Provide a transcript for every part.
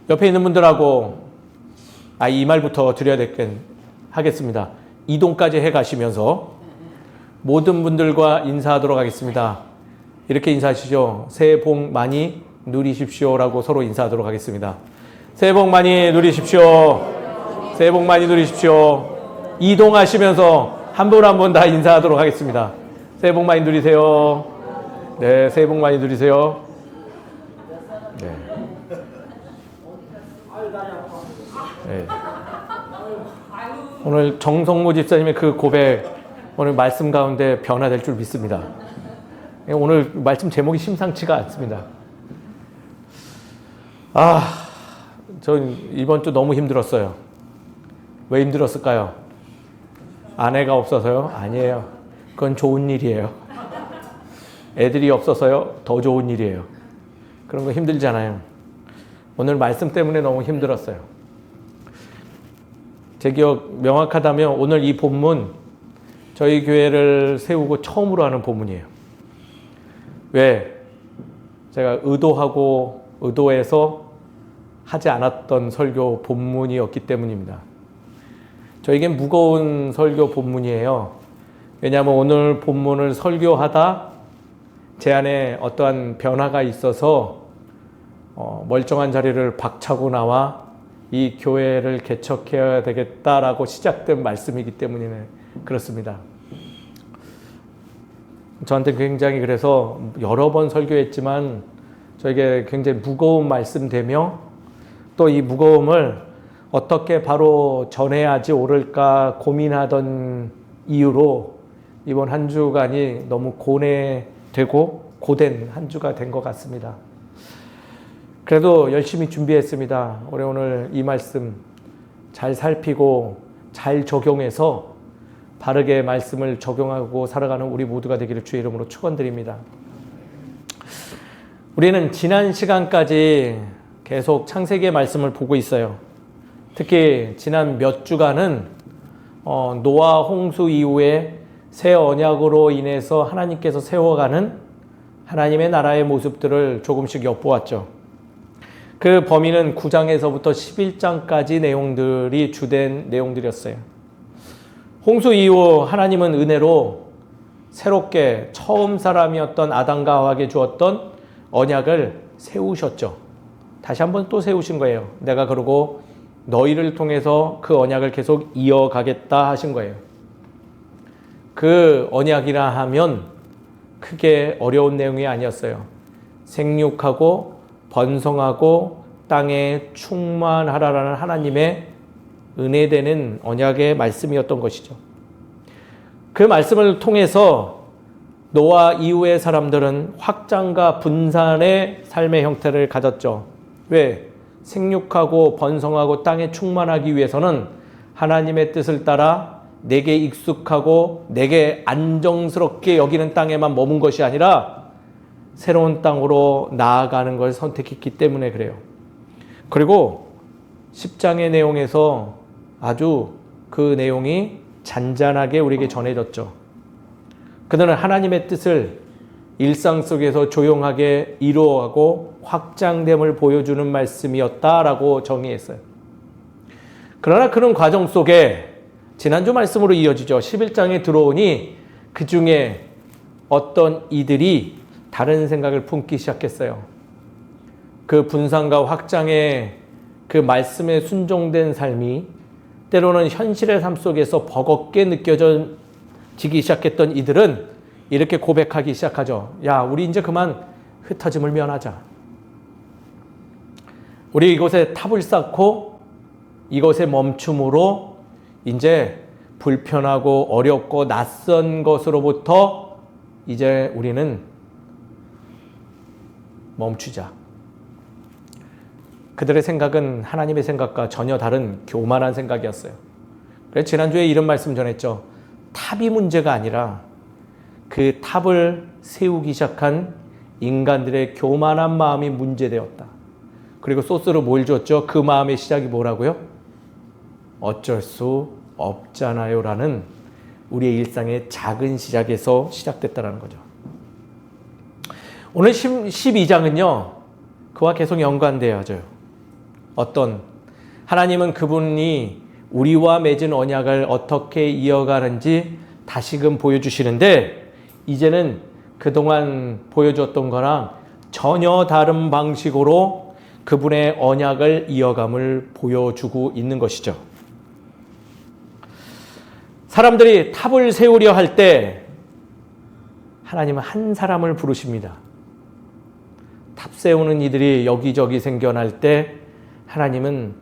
옆에 있는 분들하고 이 말부터 드려야 하겠습니다. 이동까지 해 가시면서 모든 분들과 인사하도록 하겠습니다. 이렇게 인사하시죠. 새해 복 많이 누리십시오라고 서로 인사하도록 하겠습니다. 새해 복 많이 누리십시오. 새해 복 많이 누리십시오. 이동하시면서 한 분 한 분 다 인사하도록 하겠습니다. 새해 복 많이 누리세요. 네, 새해 복 많이 누리세요. 네. 네. 오늘 정성모 집사님의 그 고백, 오늘 말씀 가운데 변화될 줄 믿습니다. 오늘 말씀 제목이 심상치가 않습니다. 전 이번 주 너무 힘들었어요. 왜 힘들었을까요? 아내가 없어서요? 아니에요. 그건 좋은 일이에요. 애들이 없어서요? 더 좋은 일이에요. 그런 거 힘들잖아요. 오늘 말씀 때문에 너무 힘들었어요. 제 기억 명확하다면 오늘 이 본문 저희 교회를 세우고 처음으로 하는 본문이에요. 왜? 제가 의도해서 하지 않았던 설교 본문이었기 때문입니다. 저에겐 무거운 설교 본문이에요. 왜냐하면 오늘 본문을 설교하다 제 안에 어떠한 변화가 있어서 멀쩡한 자리를 박차고 나와 이 교회를 개척해야 되겠다라고 시작된 말씀이기 때문에 그렇습니다. 저한테 굉장히 그래서 여러 번 설교했지만 저에게 굉장히 무거운 말씀되며 또 이 무거움을 어떻게 바로 전해야지 옳을까 고민하던 이유로 이번 한 주간이 너무 고뇌되고 고된 한 주가 된 것 같습니다. 그래도 열심히 준비했습니다. 오늘 이 말씀 잘 살피고 잘 적용해서 바르게 말씀을 적용하고 살아가는 우리 모두가 되기를 주의 이름으로 축원드립니다. 우리는 지난 시간까지 계속 창세기의 말씀을 보고 있어요. 특히 지난 몇 주간은 노아 홍수 이후에 새 언약으로 인해서 하나님께서 세워가는 하나님의 나라의 모습들을 조금씩 엿보았죠. 그 범위는 9장에서부터 11장까지 내용들이 주된 내용들이었어요. 홍수 이후 하나님은 은혜로 새롭게 처음 사람이었던 아담과 하와에게 주었던 언약을 세우셨죠. 다시 한번 또 세우신 거예요. 내가 그러고 너희를 통해서 그 언약을 계속 이어가겠다 하신 거예요. 그 언약이라 하면 크게 어려운 내용이 아니었어요. 생육하고 번성하고 땅에 충만하라라는 하나님의 은혜되는 언약의 말씀이었던 것이죠. 그 말씀을 통해서 노아 이후의 사람들은 확장과 분산의 삶의 형태를 가졌죠. 왜? 생육하고 번성하고 땅에 충만하기 위해서는 하나님의 뜻을 따라 내게 익숙하고 내게 안정스럽게 여기는 땅에만 머문 것이 아니라 새로운 땅으로 나아가는 걸 선택했기 때문에 그래요. 그리고 10장의 내용에서 아주 그 내용이 잔잔하게 우리에게 전해졌죠. 그들은 하나님의 뜻을 일상 속에서 조용하게 이루어가고 확장됨을 보여주는 말씀이었다라고 정의했어요. 그러나 그런 과정 속에 지난주 말씀으로 이어지죠. 11장에 들어오니 그 중에 어떤 이들이 다른 생각을 품기 시작했어요. 그 분산과 확장의 그 말씀에 순종된 삶이 때로는 현실의 삶 속에서 버겁게 느껴지기 시작했던 이들은 이렇게 고백하기 시작하죠. 야, 우리 이제 그만 흩어짐을 면하자. 우리 이곳에 탑을 쌓고 이것의 멈춤으로 이제 불편하고 어렵고 낯선 것으로부터 이제 우리는 멈추자. 그들의 생각은 하나님의 생각과 전혀 다른 교만한 생각이었어요. 그래서 지난주에 이런 말씀 전했죠. 탑이 문제가 아니라 그 탑을 세우기 시작한 인간들의 교만한 마음이 문제되었다. 그리고 소스로 뭘 줬죠? 그 마음의 시작이 뭐라고요? 어쩔 수 없잖아요 라는 우리의 일상의 작은 시작에서 시작됐다는 거죠. 오늘 12장은요. 그와 계속 연관되어져요. 하나님은 그분이 우리와 맺은 언약을 어떻게 이어가는지 다시금 보여주시는데, 이제는 그동안 보여줬던 거랑 전혀 다른 방식으로 그분의 언약을 이어감을 보여주고 있는 것이죠. 사람들이 탑을 세우려 할 때 하나님은 한 사람을 부르십니다. 탑 세우는 이들이 여기저기 생겨날 때 하나님은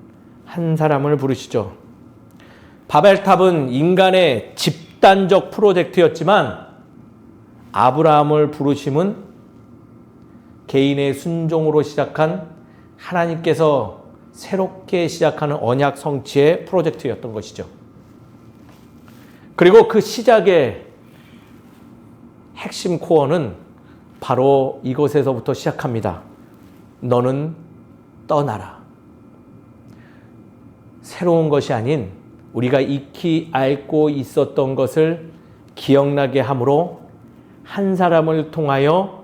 한 사람을 부르시죠. 바벨탑은 인간의 집단적 프로젝트였지만 아브라함을 부르심은 개인의 순종으로 시작한 하나님께서 새롭게 시작하는 언약 성취의 프로젝트였던 것이죠. 그리고 그 시작의 핵심 코어는 바로 이것에서부터 시작합니다. 너는 떠나라. 새로운 것이 아닌 우리가 익히 알고 있었던 것을 기억나게 함으로 한 사람을 통하여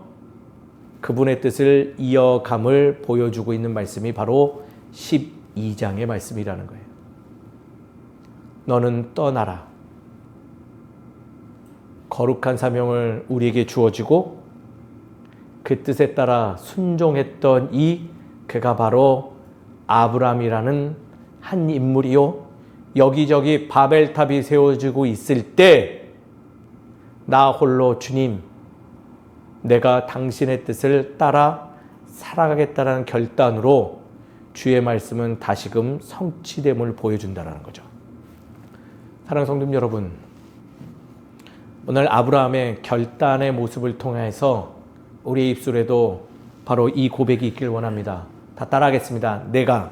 그분의 뜻을 이어감을 보여주고 있는 말씀이 바로 12장의 말씀이라는 거예요. 너는 떠나라. 거룩한 사명을 우리에게 주어지고 그 뜻에 따라 순종했던 그가 바로 아브라함이라는 한 인물이요. 여기저기 바벨탑이 세워지고 있을 때 나 홀로 주님, 내가 당신의 뜻을 따라 살아가겠다는 결단으로 주의 말씀은 다시금 성취됨을 보여준다는 거죠. 사랑하는 성도 여러분, 오늘 아브라함의 결단의 모습을 통해서 우리의 입술에도 바로 이 고백이 있길 원합니다. 다 따라하겠습니다. 내가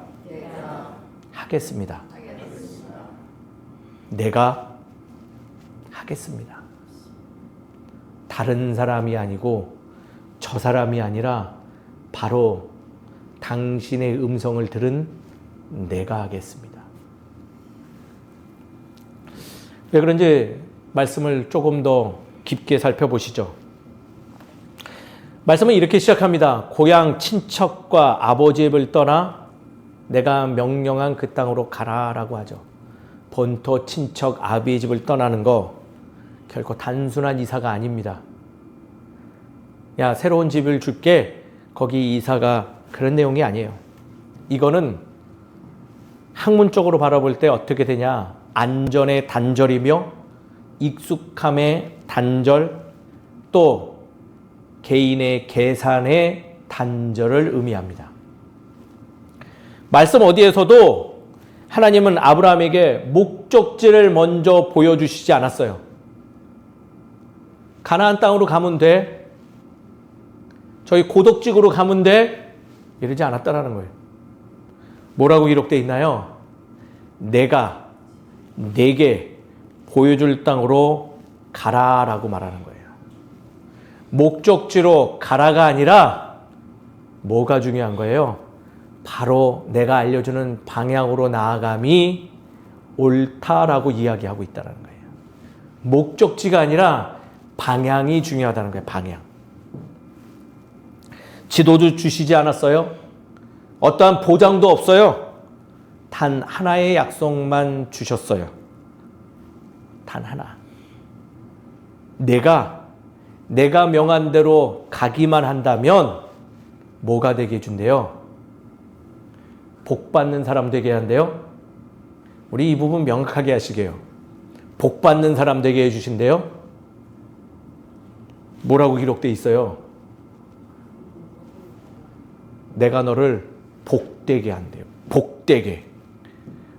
하겠습니다. 내가 하겠습니다. 다른 사람이 아니고 저 사람이 아니라 바로 당신의 음성을 들은 내가 하겠습니다. 왜 그런지 말씀을 조금 더 깊게 살펴보시죠. 말씀은 이렇게 시작합니다. 고향 친척과 아버지의 집을 떠나 내가 명령한 그 땅으로 가라라고 하죠. 본토 친척 아비의 집을 떠나는 거 결코 단순한 이사가 아닙니다. 야, 새로운 집을 줄게. 거기 이사가 그런 내용이 아니에요. 이거는 학문적으로 바라볼 때 어떻게 되냐? 안전의 단절이며 익숙함의 단절, 또 개인의 계산의 단절을 의미합니다. 말씀 어디에서도 하나님은 아브라함에게 목적지를 먼저 보여주시지 않았어요. 가나안 땅으로 가면 돼. 저희 고독지구로 가면 돼. 이러지 않았다라는 거예요. 뭐라고 기록되어 있나요? 내가 내게 보여줄 땅으로 가라라고 말하는 거예요. 목적지로 가라가 아니라 뭐가 중요한 거예요? 바로 내가 알려주는 방향으로 나아감이 옳다라고 이야기하고 있다는 거예요. 목적지가 아니라 방향이 중요하다는 거예요. 방향. 지도도 주시지 않았어요. 어떠한 보장도 없어요. 단 하나의 약속만 주셨어요. 단 하나. 내가 명한 대로 가기만 한다면 뭐가 되게 해준대요? 복 받는 사람 되게 한대요. 우리 이 부분 명확하게 하시게요. 복 받는 사람 되게 해주신대요. 뭐라고 기록되어 있어요? 내가 너를 복되게 한대요. 복되게.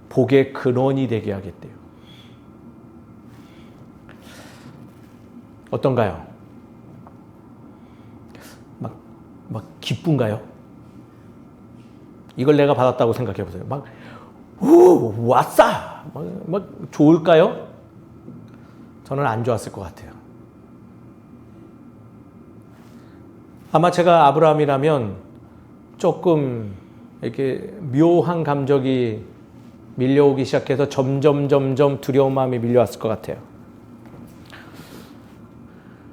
복의 근원이 되게 하겠대요. 어떤가요? 막 기쁜가요? 이걸 내가 받았다고 생각해 보세요. 왔어! 막 좋을까요? 저는 안 좋았을 것 같아요. 아마 제가 아브라함이라면 조금 이렇게 묘한 감정이 밀려오기 시작해서 점점 두려운 마음이 밀려왔을 것 같아요.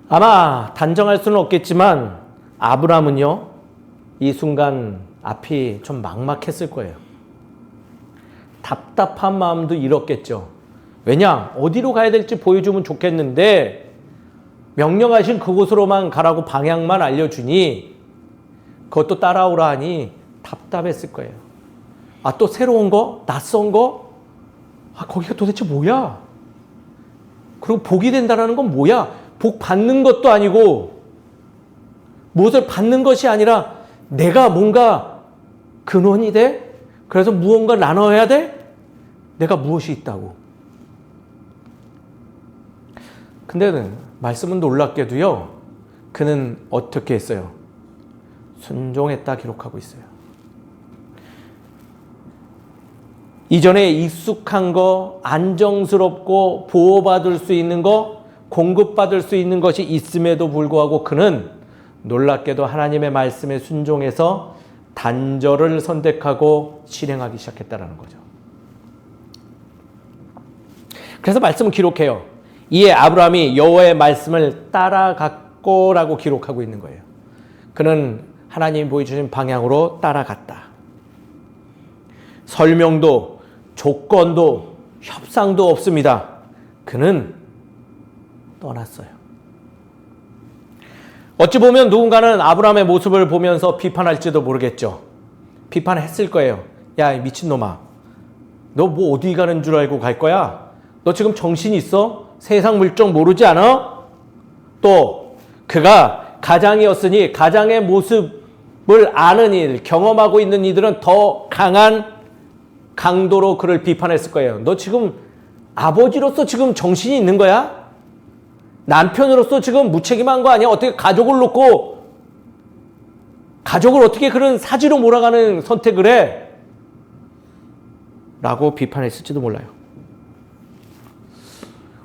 아마 단정할 수는 없겠지만 아브라함은요, 이 순간 앞이 좀 막막했을 거예요. 답답한 마음도 잃었겠죠. 왜냐? 어디로 가야 될지 보여주면 좋겠는데 명령하신 그곳으로만 가라고 방향만 알려주니 그것도 따라오라 하니 답답했을 거예요. 아, 또 새로운 거? 낯선 거? 아, 거기가 도대체 뭐야? 그리고 복이 된다는 건 뭐야? 복 받는 것도 아니고 무엇을 받는 것이 아니라 내가 뭔가 근원이 돼? 그래서 무언가 나눠야 돼? 내가 무엇이 있다고? 근데 말씀은 놀랍게도요. 그는 어떻게 했어요? 순종했다 기록하고 있어요. 이전에 익숙한 거, 안정스럽고 보호받을 수 있는 거, 공급받을 수 있는 것이 있음에도 불구하고 그는 놀랍게도 하나님의 말씀에 순종해서 단절을 선택하고 실행하기 시작했다는 거죠. 그래서 말씀은 기록해요. 이에 아브라함이 여호와의 말씀을 따라갔고라고 기록하고 있는 거예요. 그는 하나님이 보여주신 방향으로 따라갔다. 설명도 조건도 협상도 없습니다. 그는 떠났어요. 어찌 보면 누군가는 아브라함의 모습을 보면서 비판할지도 모르겠죠. 비판했을 거예요. 야, 미친놈아. 너 뭐 어디 가는 줄 알고 갈 거야? 너 지금 정신 있어? 세상 물정 모르지 않아? 또 그가 가장이었으니 가장의 모습을 아는 일, 경험하고 있는 이들은 더 강한 강도로 그를 비판했을 거예요. 너 지금 아버지로서 지금 정신이 있는 거야? 남편으로서 지금 무책임한 거 아니야? 어떻게 가족을 놓고 가족을 어떻게 그런 사지로 몰아가는 선택을 해? 라고 비판했을지도 몰라요.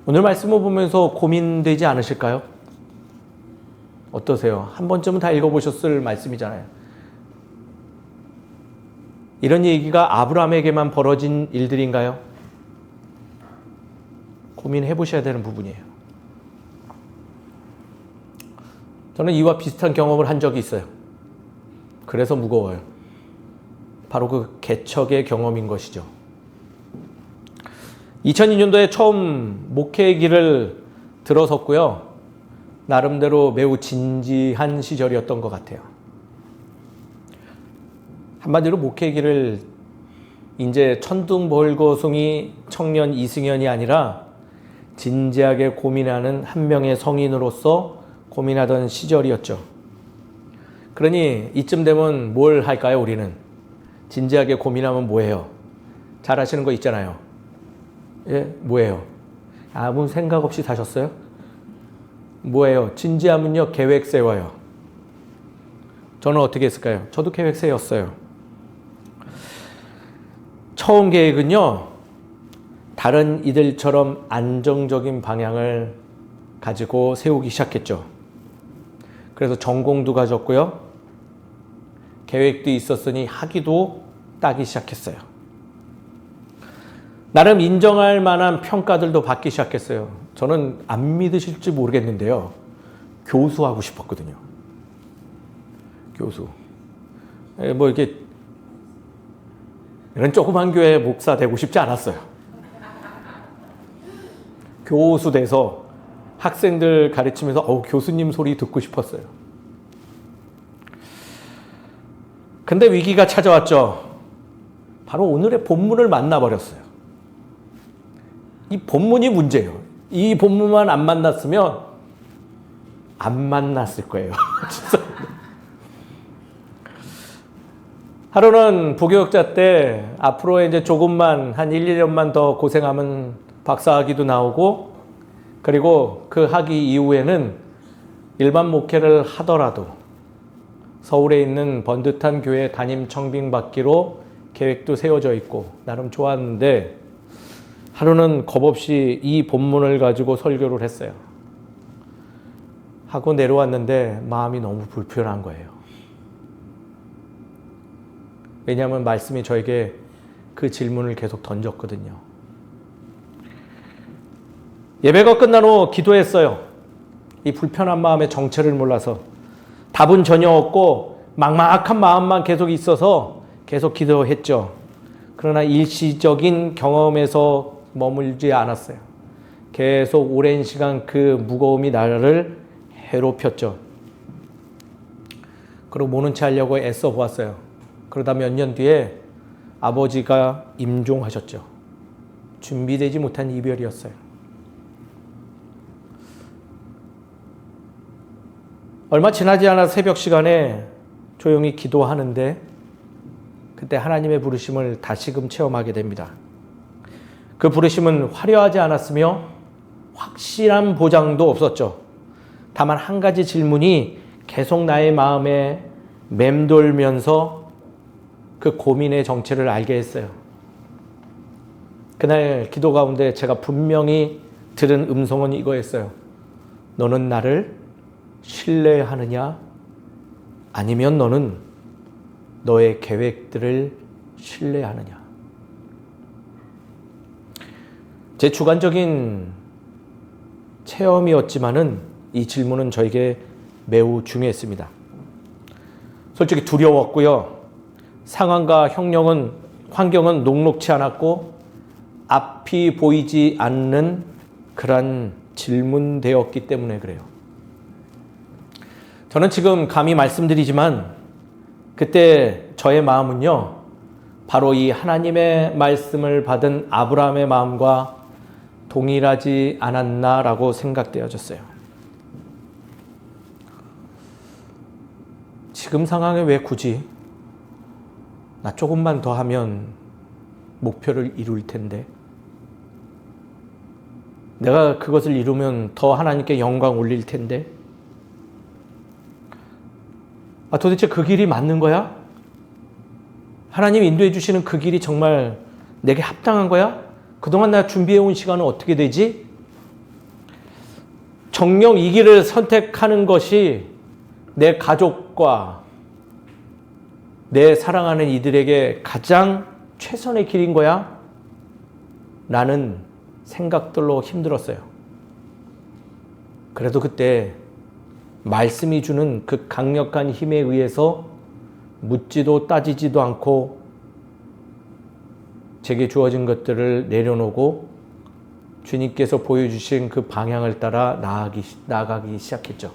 오늘 말씀을 보면서 고민되지 않으실까요? 어떠세요? 한 번쯤은 다 읽어보셨을 말씀이잖아요. 이런 얘기가 아브라함에게만 벌어진 일들인가요? 고민해 보셔야 되는 부분이에요. 저는 이와 비슷한 경험을 한 적이 있어요. 그래서 무거워요. 바로 그 개척의 경험인 것이죠. 2002년도에 처음 목회의 길을 들어섰고요. 나름대로 매우 진지한 시절이었던 것 같아요. 한마디로 목회의 길을 이제 천둥벌거숭이 청년 이승현이 아니라 진지하게 고민하는 한 명의 성인으로서 고민하던 시절이었죠. 그러니 이쯤 되면 뭘 할까요, 우리는? 진지하게 고민하면 뭐예요? 잘 아시는 거 있잖아요. 예, 뭐예요? 아무 생각 없이 사셨어요? 뭐예요? 진지하면요, 계획 세워요. 저는 어떻게 했을까요? 저도 계획 세웠어요. 처음 계획은요, 다른 이들처럼 안정적인 방향을 가지고 세우기 시작했죠. 그래서 전공도 가졌고요. 계획도 있었으니 학위도 따기 시작했어요. 나름 인정할 만한 평가들도 받기 시작했어요. 저는 안 믿으실지 모르겠는데요. 교수하고 싶었거든요. 교수. 뭐 이렇게 이런 조그만 교회 목사 되고 싶지 않았어요. 교수 돼서 학생들 가르치면서 교수님 소리 듣고 싶었어요. 근데 위기가 찾아왔죠. 바로 오늘의 본문을 만나버렸어요. 이 본문이 문제예요. 이 본문만 안 만났으면 안 만났을 거예요. 진짜. 하루는 부교육자 때 앞으로 이제 조금만 한 1, 2년만 더 고생하면 박사학위도 나오고 그리고 그 학위 이후에는 일반 목회를 하더라도 서울에 있는 번듯한 교회 담임 청빙 받기로 계획도 세워져 있고 나름 좋았는데 하루는 겁없이 이 본문을 가지고 설교를 했어요. 하고 내려왔는데 마음이 너무 불편한 거예요. 왜냐하면 말씀이 저에게 그 질문을 계속 던졌거든요. 예배가 끝난 후 기도했어요. 이 불편한 마음의 정체를 몰라서 답은 전혀 없고 막막한 마음만 계속 있어서 계속 기도했죠. 그러나 일시적인 경험에서 머물지 않았어요. 계속 오랜 시간 그 무거움이 나를 해롭혔죠. 그리고 모른 체 하려고 애써 보았어요. 그러다 몇 년 뒤에 아버지가 임종하셨죠. 준비되지 못한 이별이었어요. 얼마 지나지 않아 새벽 시간에 조용히 기도하는데 그때 하나님의 부르심을 다시금 체험하게 됩니다. 그 부르심은 화려하지 않았으며 확실한 보장도 없었죠. 다만 한 가지 질문이 계속 나의 마음에 맴돌면서 그 고민의 정체를 알게 했어요. 그날 기도 가운데 제가 분명히 들은 음성은 이거였어요. 너는 나를 신뢰하느냐? 아니면 너는 너의 계획들을 신뢰하느냐? 제 주관적인 체험이었지만은 이 질문은 저에게 매우 중요했습니다. 솔직히 두려웠고요. 상황과 환경은 녹록치 않았고 앞이 보이지 않는 그런 질문되었기 때문에 그래요. 저는 지금 감히 말씀드리지만 그때 저의 마음은요, 바로 이 하나님의 말씀을 받은 아브라함의 마음과 동일하지 않았나라고 생각되어졌어요. 지금 상황에 왜 굳이 나 조금만 더 하면 목표를 이룰 텐데, 내가 그것을 이루면 더 하나님께 영광 올릴 텐데, 도대체 그 길이 맞는 거야? 하나님 인도해 주시는 그 길이 정말 내게 합당한 거야? 그동안 내가 준비해온 시간은 어떻게 되지? 정녕 이 길을 선택하는 것이 내 가족과 내 사랑하는 이들에게 가장 최선의 길인 거야? 라는 생각들로 힘들었어요. 그래도 그때 말씀이 주는 그 강력한 힘에 의해서 묻지도 따지지도 않고 제게 주어진 것들을 내려놓고 주님께서 보여주신 그 방향을 따라 나아가기 시작했죠.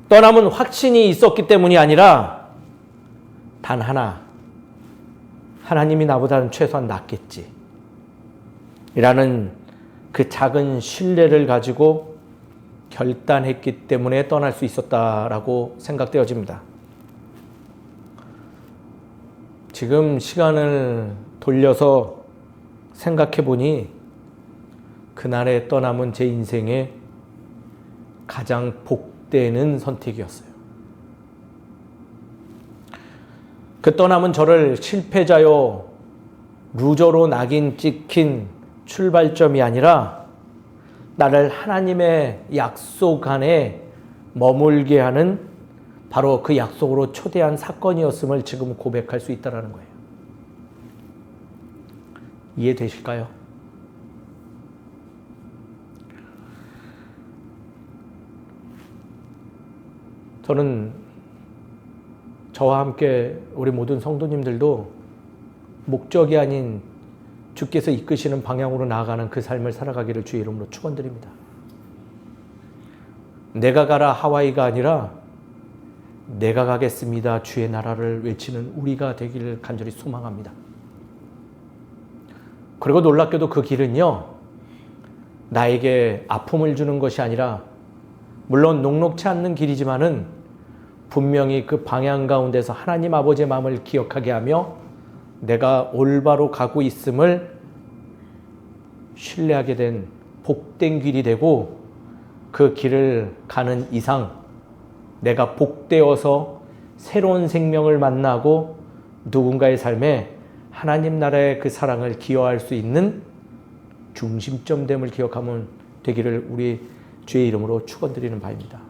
떠남은 확신이 있었기 때문이 아니라 단 하나, 하나님이 나보다는 최소한 낫겠지 라는 그 작은 신뢰를 가지고 결단했기 때문에 떠날 수 있었다라고 생각되어집니다. 지금 시간을 돌려서 생각해 보니 그날의 떠남은 제 인생의 가장 복되는 선택이었어요. 그 떠남은 저를 실패자요, 루저로 낙인 찍힌 출발점이 아니라 나를 하나님의 약속 안에 머물게 하는 바로 그 약속으로 초대한 사건이었음을 지금 고백할 수 있다는 거예요. 이해되실까요? 저는 저와 함께 우리 모든 성도님들도 목적이 아닌 주께서 이끄시는 방향으로 나아가는 그 삶을 살아가기를 주의 이름으로 축원드립니다. 내가 가라 하와이가 아니라 내가 가겠습니다 주의 나라를 외치는 우리가 되기를 간절히 소망합니다. 그리고 놀랍게도 그 길은요, 나에게 아픔을 주는 것이 아니라 물론 녹록치 않는 길이지만은 분명히 그 방향 가운데서 하나님 아버지의 마음을 기억하게 하며 내가 올바로 가고 있음을 신뢰하게 된 복된 길이 되고, 그 길을 가는 이상 내가 복되어서 새로운 생명을 만나고 누군가의 삶에 하나님 나라의 그 사랑을 기여할 수 있는 중심점됨을 기억하면 되기를 우리 주의 이름으로 축원드리는 바입니다.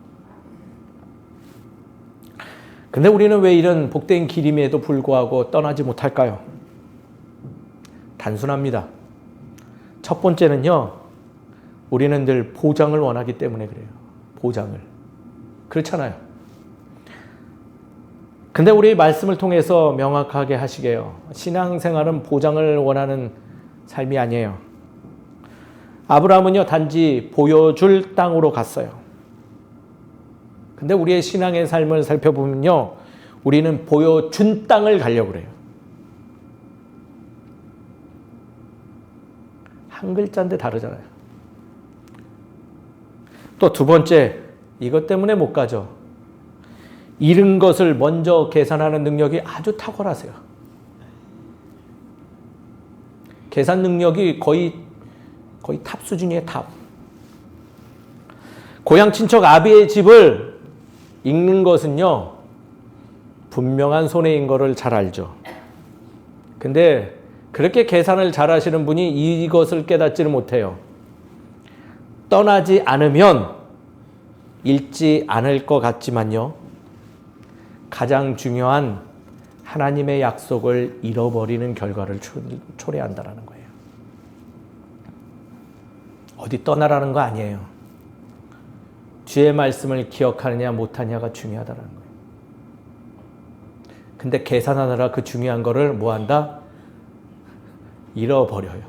근데 우리는 왜 이런 복된 길임에도 불구하고 떠나지 못할까요? 단순합니다. 첫 번째는요, 우리는 늘 보장을 원하기 때문에 그래요. 보장을. 그렇잖아요. 근데 우리 말씀을 통해서 명확하게 하시게요. 신앙생활은 보장을 원하는 삶이 아니에요. 아브라함은요, 단지 보여줄 땅으로 갔어요. 근데 우리의 신앙의 삶을 살펴보면요, 우리는 보여준 땅을 가려고 그래요. 한 글자인데 다르잖아요. 또 두 번째, 이것 때문에 못 가죠. 잃은 것을 먼저 계산하는 능력이 아주 탁월하세요. 계산 능력이 거의 탑 수준이에요, 탑. 고향 친척 아비의 집을 읽는 것은요, 분명한 손해인 거를 잘 알죠. 근데 그렇게 계산을 잘 하시는 분이 이것을 깨닫지를 못해요. 떠나지 않으면 잃지 않을 것 같지만요, 가장 중요한 하나님의 약속을 잃어버리는 결과를 초래한다는 거예요. 어디 떠나라는 거 아니에요. 주의 말씀을 기억하느냐 못하느냐가 중요하다는 거예요. 근데 계산하느라 그 중요한 거를 뭐한다? 잃어버려요.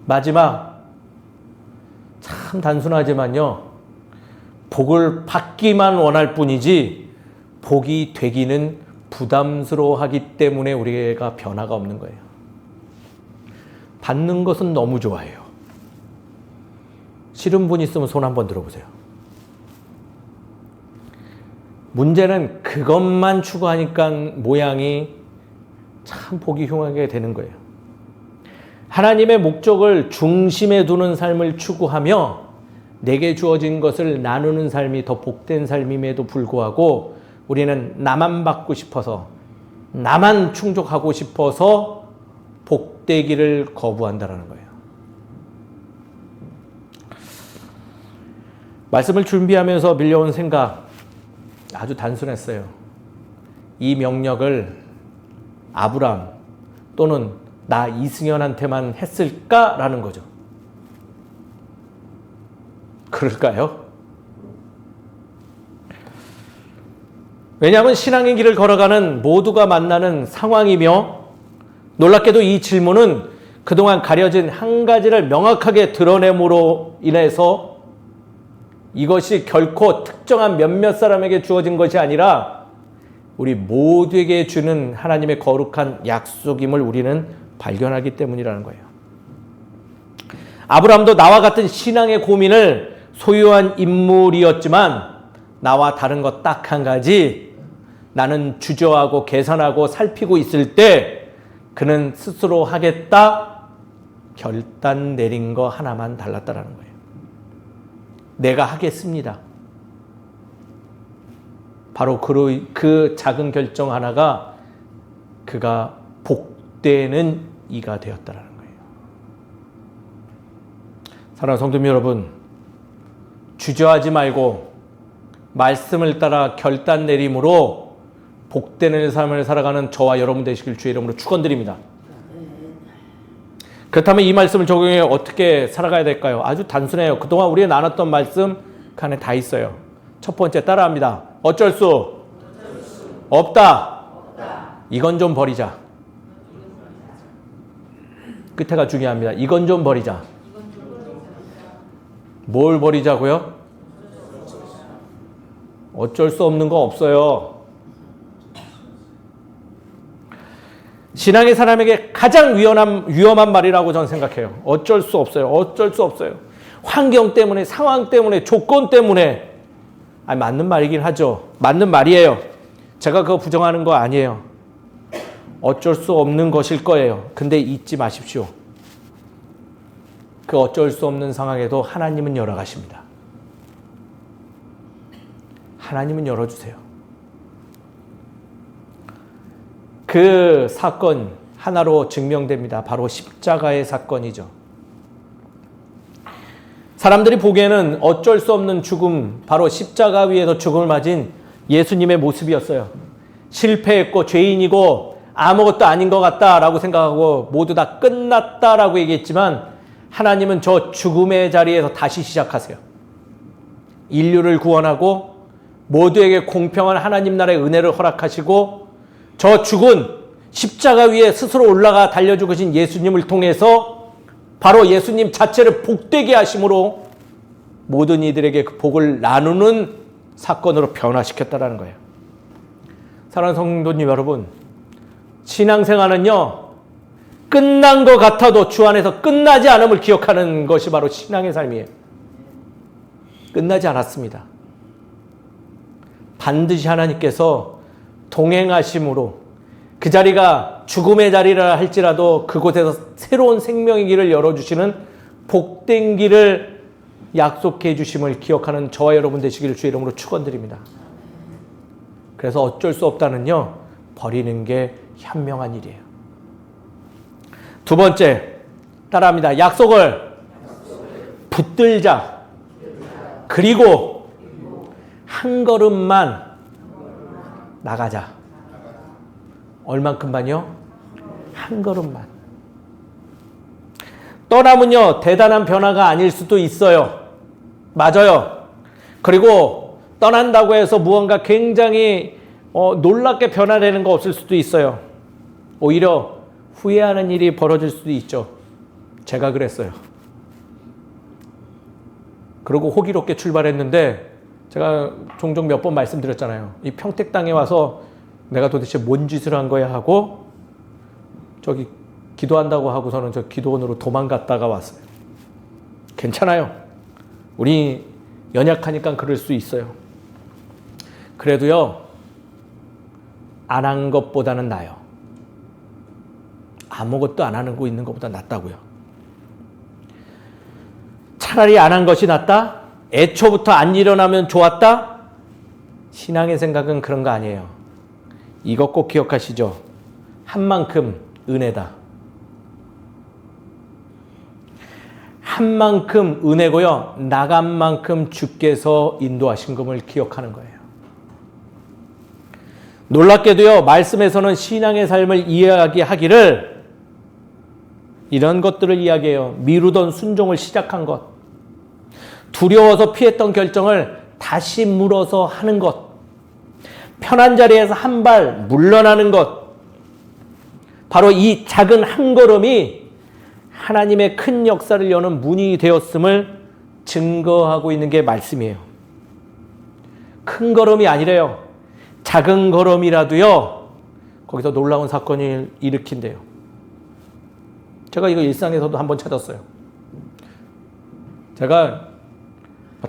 마지막, 참 단순하지만요, 복을 받기만 원할 뿐이지 복이 되기는 부담스러워하기 때문에 우리가 변화가 없는 거예요. 받는 것은 너무 좋아해요. 싫은 분 있으면 손 한번 들어보세요. 문제는 그것만 추구하니까 모양이 참 보기 흉하게 되는 거예요. 하나님의 목적을 중심에 두는 삶을 추구하며 내게 주어진 것을 나누는 삶이 더 복된 삶임에도 불구하고 우리는 나만 받고 싶어서, 나만 충족하고 싶어서 복되기를 거부한다는 거예요. 말씀을 준비하면서 밀려온 생각 아주 단순했어요. 이 명령을 아브람 또는 나 이승현한테만 했을까라는 거죠. 그럴까요? 왜냐하면 신앙의 길을 걸어가는 모두가 만나는 상황이며, 놀랍게도 이 질문은 그동안 가려진 한 가지를 명확하게 드러냄으로 인해서 이것이 결코 특정한 몇몇 사람에게 주어진 것이 아니라 우리 모두에게 주는 하나님의 거룩한 약속임을 우리는 발견하기 때문이라는 거예요. 아브라함도 나와 같은 신앙의 고민을 소유한 인물이었지만 나와 다른 것 딱 한 가지, 나는 주저하고 계산하고 살피고 있을 때 그는 스스로 하겠다 결단 내린 거 하나만 달랐다라는 거예요. 내가 하겠습니다. 바로 그 작은 결정 하나가 그가 복되는 이가 되었다라는 거예요. 사랑하는 성도 여러분, 주저하지 말고 말씀을 따라 결단 내림으로 복되는 삶을 살아가는 저와 여러분 되시길 주의 이름으로 축원드립니다. 그렇다면 이 말씀을 적용해 어떻게 살아가야 될까요? 아주 단순해요. 그동안 우리가 나눴던 말씀 그 안에 다 있어요. 첫 번째, 따라합니다. 어쩔 수 없다. 이건 좀 버리자. 끝에가 중요합니다. 이건 좀 버리자. 뭘 버리자고요? 어쩔 수 없는 거 없어요. 신앙의 사람에게 가장 위험한 말이라고 저는 생각해요. 어쩔 수 없어요. 어쩔 수 없어요. 환경 때문에, 상황 때문에, 조건 때문에. 맞는 말이긴 하죠. 맞는 말이에요. 제가 그거 부정하는 거 아니에요. 어쩔 수 없는 것일 거예요. 근데 잊지 마십시오. 그 어쩔 수 없는 상황에도 하나님은 열어가십니다. 하나님은 열어주세요. 그 사건 하나로 증명됩니다. 바로 십자가의 사건이죠. 사람들이 보기에는 어쩔 수 없는 죽음, 바로 십자가 위에서 죽음을 맞은 예수님의 모습이었어요. 실패했고 죄인이고 아무것도 아닌 것 같다라고 생각하고 모두 다 끝났다라고 얘기했지만 하나님은 저 죽음의 자리에서 다시 시작하세요. 인류를 구원하고 모두에게 공평한 하나님 나라의 은혜를 허락하시고 저 죽은 십자가 위에 스스로 올라가 달려 죽으신 예수님을 통해서 바로 예수님 자체를 복되게 하심으로 모든 이들에게 그 복을 나누는 사건으로 변화시켰다는 거예요. 사랑하는 성도님 여러분, 신앙생활은요, 끝난 것 같아도 주 안에서 끝나지 않음을 기억하는 것이 바로 신앙의 삶이에요. 끝나지 않았습니다. 반드시 하나님께서 동행하심으로 그 자리가 죽음의 자리라 할지라도 그곳에서 새로운 생명의 길을 열어주시는 복된 길을 약속해 주심을 기억하는 저와 여러분 되시기를 주의 이름으로 축원드립니다. 그래서 어쩔 수 없다는요, 버리는 게 현명한 일이에요. 두 번째, 따라합니다. 약속을 붙들자. 그리고 한 걸음만 나가자. 얼만큼만요? 한 걸음만. 떠남은요, 대단한 변화가 아닐 수도 있어요. 맞아요. 그리고 떠난다고 해서 무언가 굉장히 놀랍게 변화되는 거 없을 수도 있어요. 오히려 후회하는 일이 벌어질 수도 있죠. 제가 그랬어요. 그리고 호기롭게 출발했는데 제가 종종 몇 번 말씀드렸잖아요. 이 평택 땅에 와서 내가 도대체 뭔 짓을 한 거야 하고 저기 기도한다고 하고서는 저 기도원으로 도망갔다가 왔어요. 괜찮아요. 우리 연약하니까 그럴 수 있어요. 그래도요, 안 한 것보다는 나아요. 아무것도 안 하는 거 있는 것보다 낫다고요. 차라리 안 한 것이 낫다? 애초부터 안 일어나면 좋았다? 신앙의 생각은 그런 거 아니에요. 이것 꼭 기억하시죠. 한 만큼 은혜다. 한 만큼 은혜고요. 나간 만큼 주께서 인도하신 것을 기억하는 거예요. 놀랍게도요, 말씀에서는 신앙의 삶을 이야기하기를 이런 것들을 이야기해요. 미루던 순종을 시작한 것, 두려워서 피했던 결정을 다시 물어서 하는 것, 편한 자리에서 한 발 물러나는 것, 바로 이 작은 한 걸음이 하나님의 큰 역사를 여는 문이 되었음을 증거하고 있는 게 말씀이에요. 큰 걸음이 아니래요. 작은 걸음이라도요, 거기서 놀라운 사건을 일으킨대요. 제가 이거 일상에서도 한번 찾았어요. 제가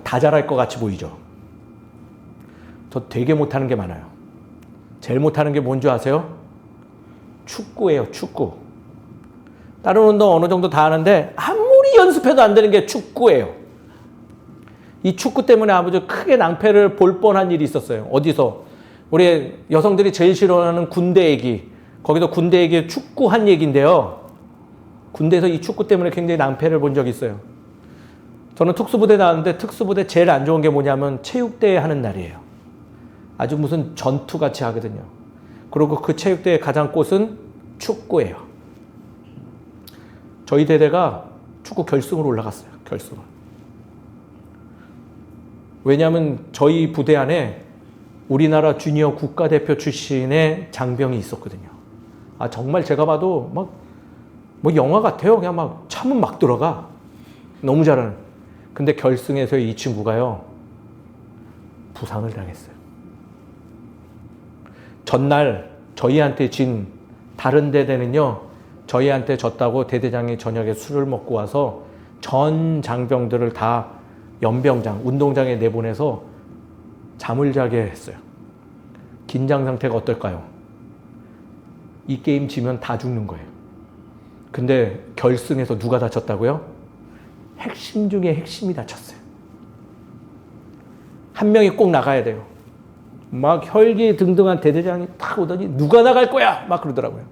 다 잘할 것 같이 보이죠? 저 되게 못하는 게 많아요. 제일 못하는 게 뭔지 아세요? 축구예요, 축구. 다른 운동 어느 정도 다 하는데 아무리 연습해도 안 되는 게 축구예요. 이 축구 때문에 아주 크게 낭패를 볼 뻔한 일이 있었어요. 어디서? 우리 여성들이 제일 싫어하는 군대 얘기. 거기도 군대 얘기 축구한 얘기인데요. 군대에서 이 축구 때문에 굉장히 낭패를 본 적이 있어요. 저는 특수부대 나왔는데 특수부대 제일 안 좋은 게 뭐냐면 체육대회 하는 날이에요. 아주 무슨 전투같이 하거든요. 그리고 그 체육대회 가장 꽃은 축구예요. 저희 대대가 축구 결승으로 올라갔어요. 결승을. 왜냐하면 저희 부대 안에 우리나라 주니어 국가대표 출신의 장병이 있었거든요. 아, 정말 제가 봐도 뭐 영화 같아요. 그냥 막 참은 막 들어가. 너무 잘하는. 근데 결승에서 이 친구가요, 부상을 당했어요. 전날 저희한테 진 다른 대대는요, 저희한테 졌다고 대대장이 저녁에 술을 먹고 와서 전 장병들을 다 연병장, 운동장에 내보내서 잠을 자게 했어요. 긴장 상태가 어떨까요? 이 게임 지면 다 죽는 거예요. 근데 결승에서 누가 다쳤다고요? 핵심 중에 핵심이 다쳤어요. 한 명이 꼭 나가야 돼요. 막 혈기등등한 대대장이 탁 오더니 누가 나갈 거야? 막 그러더라고요.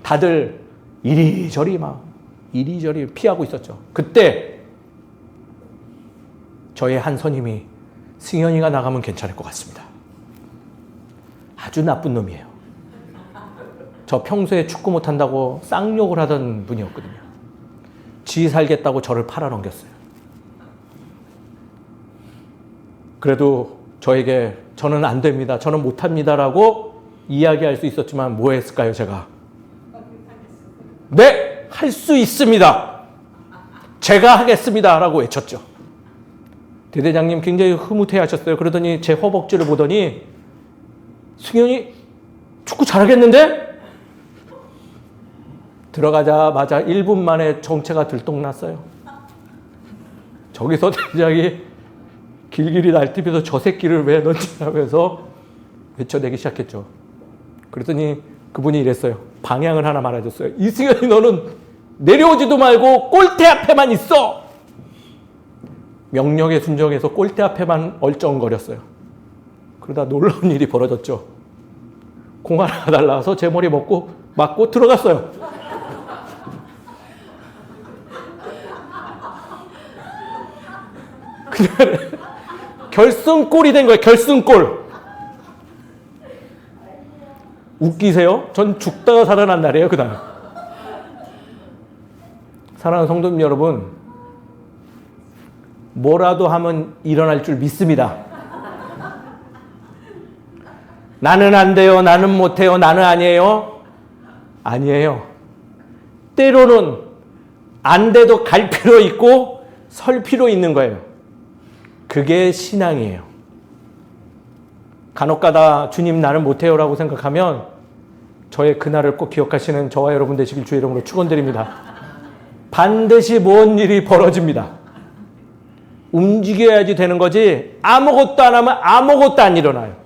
다들 이리저리 피하고 있었죠. 그때 저의 한 선임이 승현이가 나가면 괜찮을 것 같습니다. 아주 나쁜 놈이에요. 저 평소에 축구 못한다고 쌍욕을 하던 분이었거든요. 지 살겠다고 저를 팔아넘겼어요. 그래도 저에게 저는 안 됩니다. 저는 못합니다라고 이야기할 수 있었지만 뭐 했을까요, 제가? 네, 할 수 있습니다. 제가 하겠습니다. 라고 외쳤죠. 대대장님 굉장히 흐뭇해 하셨어요. 그러더니 제 허벅지를 보더니 승현이 축구 잘하겠는데? 들어가자마자 1분 만에 정체가 들통났어요. 저기서 대장이 길길이 날뛰면서 저 새끼를 왜 넣냐면서 외쳐내기 시작했죠. 그랬더니 그분이 이랬어요. 방향을 하나 말해줬어요. 이승현이 너는 내려오지도 말고 골대 앞에만 있어. 명령에 순종해서 골대 앞에만 얼쩡거렸어요. 그러다 놀라운 일이 벌어졌죠. 공 하나가 날라와서 제 머리 맞고 들어갔어요. 그날 결승골이 된 거예요. 결승골. 웃기세요? 전 죽다가 살아난 날이에요. 그날. 사랑하는 성도님 여러분, 뭐라도 하면 일어날 줄 믿습니다. 나는 안 돼요. 나는 못해요. 나는 아니에요. 아니에요. 때로는 안 돼도 갈 필요 있고 설 필요 있는 거예요. 그게 신앙이에요. 간혹가다 주님 나는 못해요라고 생각하면 저의 그날을 꼭 기억하시는 저와 여러분 되시길 주의 이름으로 축원드립니다. 반드시 뭔 일이 벌어집니다. 움직여야지 되는 거지 아무것도 안 하면 아무것도 안 일어나요.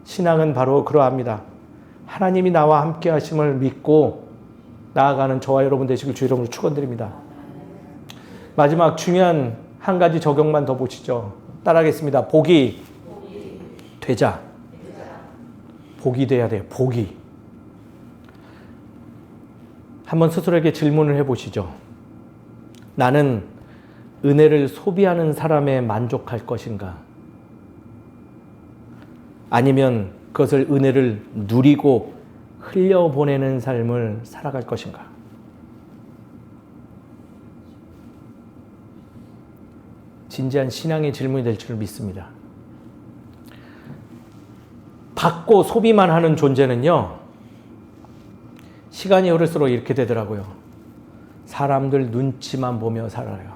신앙은 바로 그러합니다. 하나님이 나와 함께 하심을 믿고 나아가는 저와 여러분 되시길 주의 이름으로 축원드립니다. 마지막 중요한 한 가지 적용만 더 보시죠. 따라하겠습니다. 복이 되자. 복이 돼야 돼요. 복이. 한번 스스로에게 질문을 해보시죠. 나는 은혜를 소비하는 사람에 만족할 것인가? 아니면 그것을 은혜를 누리고 흘려보내는 삶을 살아갈 것인가? 진지한 신앙의 질문이 될 줄 믿습니다. 받고 소비만 하는 존재는요, 시간이 흐를수록 이렇게 되더라고요. 사람들 눈치만 보며 살아요.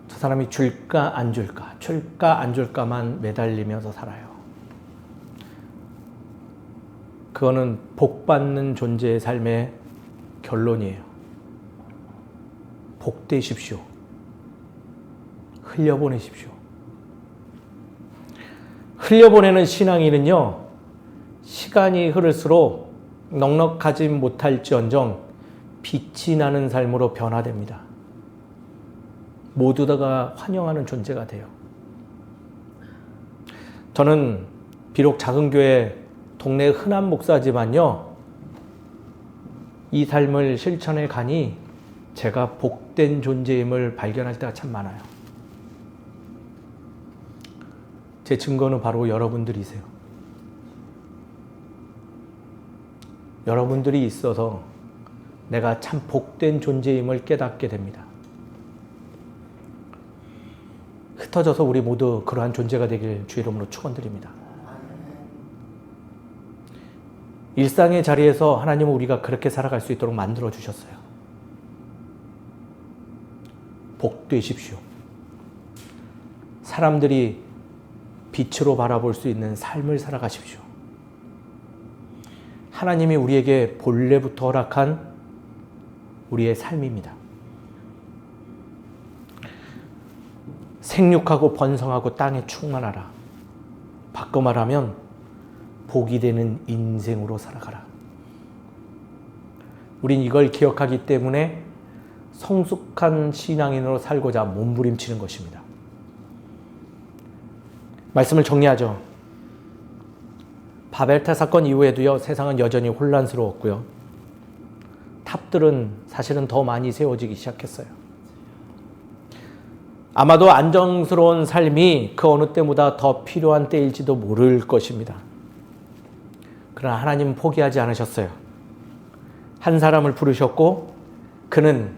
저 사람이 줄까 안 줄까만 매달리면서 살아요. 그거는 복받는 존재의 삶의 결론이에요. 복되십시오. 흘려보내십시오. 흘려보내는 신앙인은요, 시간이 흐를수록 넉넉하지 못할지언정 빛이 나는 삶으로 변화됩니다. 모두 다가 환영하는 존재가 돼요. 저는 비록 작은 교회 동네 흔한 목사지만요, 이 삶을 실천해 가니 제가 복된 존재임을 발견할 때가 참 많아요. 제 증거는 바로 여러분들이세요. 여러분들이 있어서 내가 참 복된 존재임을 깨닫게 됩니다. 흩어져서 우리 모두 그러한 존재가 되길 주의 이름으로 축원드립니다. 일상의 자리에서 하나님은 우리가 그렇게 살아갈 수 있도록 만들어 주셨어요. 복되십시오. 사람들이 빛으로 바라볼 수 있는 삶을 살아가십시오. 하나님이 우리에게 본래부터 허락한 우리의 삶입니다. 생육하고 번성하고 땅에 충만하라. 바꿔 말하면 복이 되는 인생으로 살아가라. 우린 이걸 기억하기 때문에 성숙한 신앙인으로 살고자 몸부림치는 것입니다. 말씀을 정리하죠. 바벨탑 사건 이후에도요, 세상은 여전히 혼란스러웠고요. 탑들은 사실은 더 많이 세워지기 시작했어요. 아마도 안정스러운 삶이 그 어느 때보다 더 필요한 때일지도 모를 것입니다. 그러나 하나님은 포기하지 않으셨어요. 한 사람을 부르셨고 그는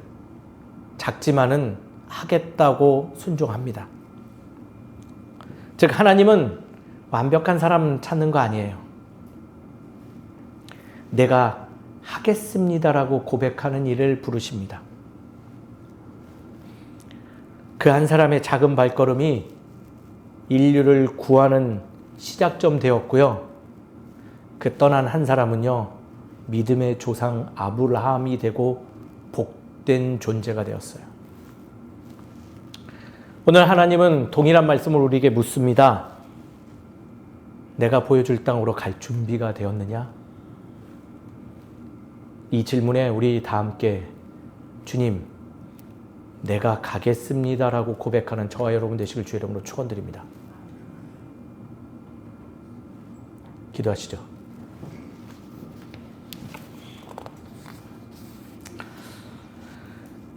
작지만은 하겠다고 순종합니다. 즉 하나님은 완벽한 사람 찾는 거 아니에요. 내가 하겠습니다라고 고백하는 일을 부르십니다. 그 한 사람의 작은 발걸음이 인류를 구하는 시작점 되었고요. 그 떠난 한 사람은요, 믿음의 조상 아브라함이 되고 복된 존재가 되었어요. 오늘 하나님은 동일한 말씀을 우리에게 묻습니다. 내가 보여줄 땅으로 갈 준비가 되었느냐? 이 질문에 우리 다 함께 주님, 내가 가겠습니다라고 고백하는 저와 여러분 되시길 주의 이름으로 축원드립니다. 기도하시죠.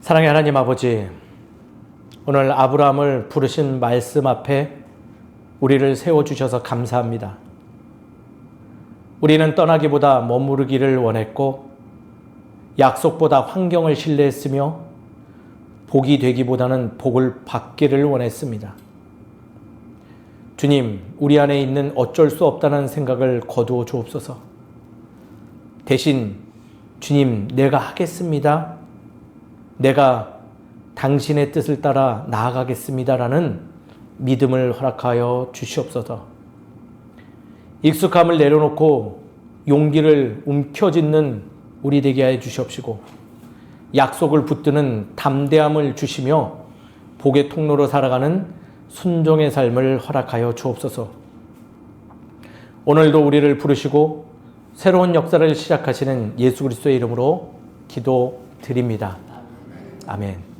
사랑의 하나님 아버지, 오늘 아브라함을 부르신 말씀 앞에 우리를 세워주셔서 감사합니다. 우리는 떠나기보다 머무르기를 원했고 약속보다 환경을 신뢰했으며 복이 되기보다는 복을 받기를 원했습니다. 주님, 우리 안에 있는 어쩔 수 없다는 생각을 거두어 주옵소서. 대신 주님, 내가 하겠습니다. 내가 당신의 뜻을 따라 나아가겠습니다라는 믿음을 허락하여 주시옵소서. 익숙함을 내려놓고 용기를 움켜쥐는 우리 되게 하여 주시옵시고 약속을 붙드는 담대함을 주시며 복의 통로로 살아가는 순종의 삶을 허락하여 주옵소서. 오늘도 우리를 부르시고 새로운 역사를 시작하시는 예수 그리스도의 이름으로 기도드립니다. 아멘.